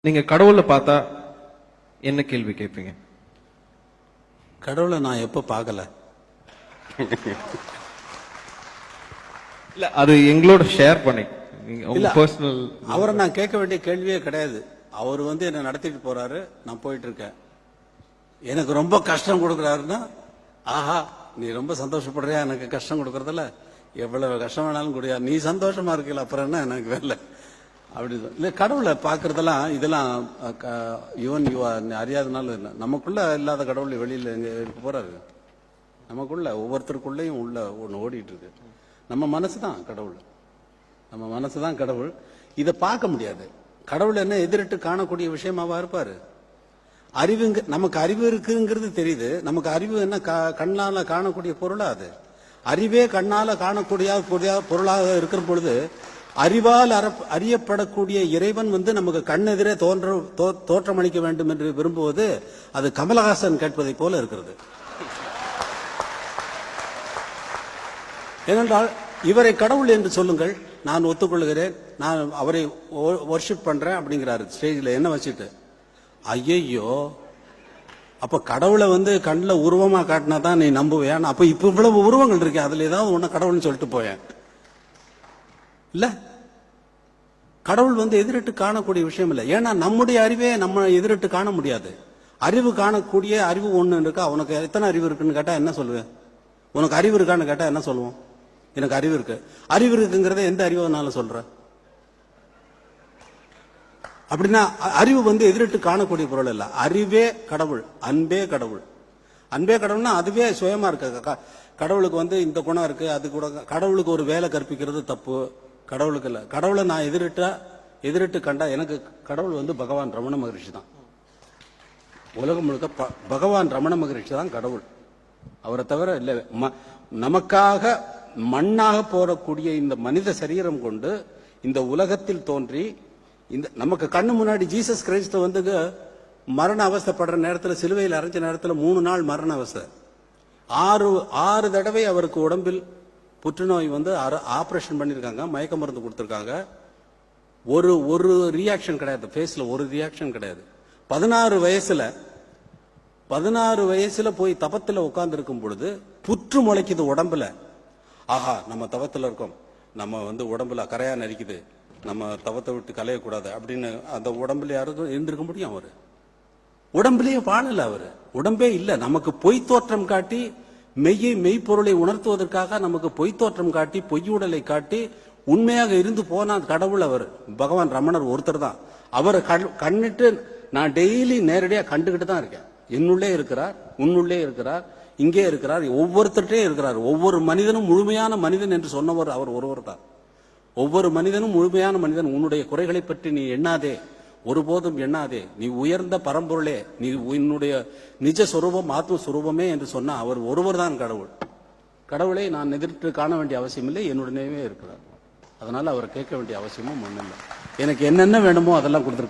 நீங்க கடவுளை பார்த்தா என்ன கேள்வி கேட்பீங்க? கடவுளை நான் எப்ப பார்க்கல. இல்ல அது எங்களோட ஷேர் பண்ணி உங்க பர்சனல். அவரை நான் கேட்க வேண்டிய கேள்வியே கிடையாது. அவர் என்ன நடத்திட்டு போறாரு, நான் போயிட்டு இருக்கேன். எனக்கு ரொம்ப கஷ்டம் கொடுக்குறாருன்னா, ஆஹா நீ ரொம்ப சந்தோஷப்படுறியா, எனக்கு கஷ்டம் கொடுக்கறதில்ல, எவ்வளவு கஷ்டம் வேணாலும் கூடியா, நீ சந்தோஷமா இருக்கல, அப்புறம் என்ன எனக்கு வேலை அப்படி இல்லை. கடவுளை பார்க்கறதெல்லாம் இதெல்லாம் ஈவன் அறியாதனால இல்லை, நமக்குள்ள இல்லாத கடவுள் வெளியில எங்க இருக்க போறாரு. நமக்குள்ள ஒவ்வொருத்தருக்குள்ளேயும் உள்ள ஒன்று ஓடிட்டு இருக்கு. நம்ம மனசுதான் கடவுள், நம்ம மனசுதான் கடவுள். இதை பார்க்க முடியாது. கடவுள் என்ன எதிரிட்டு காணக்கூடிய விஷயமாவா இருப்பாரு? அறிவுங்க, நமக்கு அறிவு இருக்குங்கிறது தெரியுது. நமக்கு அறிவு என்ன கண்ணால காணக்கூடிய பொருளா? அது அறிவே கண்ணால காணக்கூடிய பொருளாக இருக்கிற பொழுது அறிவால் அறியப்படக்கூடிய இறைவன் நமக்கு கண்ணெதிரே தோற்றமளிக்க வேண்டும் என்று விரும்புவது அது கமலஹாசன் கேட்பதை போல இருக்கிறது. ஏனென்றால் இவரை கடவுள் என்று சொல்லுங்கள், நான் ஒத்துக்கொள்கிறேன், நான் அவரை வர்ஷிப் பண்றேன் அப்படிங்கிறாரு ஸ்டேஜில் என்ன வச்சுட்டு. ஐயோ, அப்ப கடவுளை கண்ணில் உருவமா காட்டினா தான் நீ நம்புவேன். அப்ப இப்ப இவ்வளவு உருவங்கள் இருக்கு, அதுல ஏதாவது ஒண்ணு கடவுள்னு சொல்லிட்டு போயேன். இல்ல, கடவுள் எதிரிட்டு காணக்கூடிய விஷயம் இல்லை. ஏன்னா நம்முடைய அறிவே நம்ம எதிரிட்டு காண முடியாது. அறிவு காணக்கூடிய அறிவு ஒண்ணு இருக்கா. உனக்கு எத்தனை அறிவு இருக்குன்னு கேட்டா என்ன சொல்லுவேன்? உனக்கு அறிவு இருக்கான்னு கேட்டா என்ன சொல்லுவோம்? எனக்கு அறிவு இருக்கு. அறிவு இருக்குங்கிறத எந்த அறிவுனால சொல்ற? அப்படின்னா அறிவு எதிரிட்டு காணக்கூடிய பொருள் இல்ல. அறிவே கடவுள், அன்பே கடவுள். அன்பே கடவுள்னா அதுவே சுயமா இருக்கு. கடவுளுக்கு இந்த குணம் இருக்கு, அது கூட. கடவுளுக்கு ஒரு வேலை கற்பிக்கிறது தப்பு, கடவுளுக்கு இல்ல. கடவுளை நான் எதிரிட்டு கண்டா எனக்கு கடவுள் பகவான் ரமண மகரிஷி தான். உலகம் முழுக்க பகவான் ரமண மகரிஷி தான் கடவுள். அவரை தவிர இல்லை. நமக்காக மண்ணாக போடக்கூடிய இந்த மனித சரீரம் கொண்டு இந்த உலகத்தில் தோன்றி நமக்கு கண்ணு முன்னாடி ஜீசஸ் கிரைஸ்ட் மரண அவஸ்தைப்படுற நேரத்தில், சிலுவையில் அரைஞ்ச நேரத்தில் 3 நாள் மரண அவஸ்தை. 6 தடவை அவருக்கு உடம்பில் புற்றுநோய் ஆபரேஷன் பண்ணிருக்காங்க, மயக்க மருந்து கொடுத்திருக்காங்க. ஒரு ரியாக்ஷன் கிடையாது, ஃபேஸ்ல ஒரு ரியாக்ஷன் கிடையாது. 16 வயசுல போய் தபத்துல உட்கார்ந்து இருக்கும் பொழுது புற்று முளைக்குது உடம்புல. ஆஹா, நம்ம தவத்துல இருக்கோம், நம்ம உடம்புல கரையா நரிக்குது, நம்ம தவத்தை விட்டு கலையக்கூடாது அப்படின்னு அந்த உடம்புல யாருக்கும் இருந்திருக்க முடியும்? அவரு உடம்புலயே வாழல, அவரு உடம்பே இல்லை. நமக்கு பொய் தோற்றம் காட்டி மெய்ப்பொருளை உணர்த்துவதற்காக நமக்கு பொய் தோற்றம் காட்டி பொய்யுடலை காட்டி உண்மையாக இருந்து போன கடவுள் அவர் பகவான் ரமணர் ஒருத்தர் தான். அவரை கண்ணிட்டு நான் டெய்லி நேரடியா கண்டுகிட்டு தான் இருக்கேன். என்னுள்ளே இருக்கிறார், உன்னுள்ளே இருக்கிறார், இங்கே இருக்கிறார், ஒவ்வொருத்தர்கிட்டே இருக்கிறார். ஒவ்வொரு மனிதனும் முழுமையான மனிதன் என்று சொன்னவர் அவர் ஒருவர் தான். ஒவ்வொரு மனிதனும் முழுமையான மனிதன். உன்னுடைய குறைகளை பற்றி நீ எண்ணாதே, ஒருபோதும் எண்ணாதே, நீ உயர்ந்த பரம்பொருளே, நீ உன்னுடைய நிஜ சொரூபம் ஆத்மஸ்வரூபமே என்று சொன்ன அவர் ஒருவர் தான் கடவுள். கடவுளை நான் எதிர்த்து காண வேண்டிய அவசியம் இல்லை, என்னுடனே இருக்கிறார். அதனால அவரை கேட்க வேண்டிய அவசியமும் ஒன்றும் இல்லை. எனக்கு என்னென்ன வேணுமோ அதெல்லாம் கொடுத்துருக்காரு.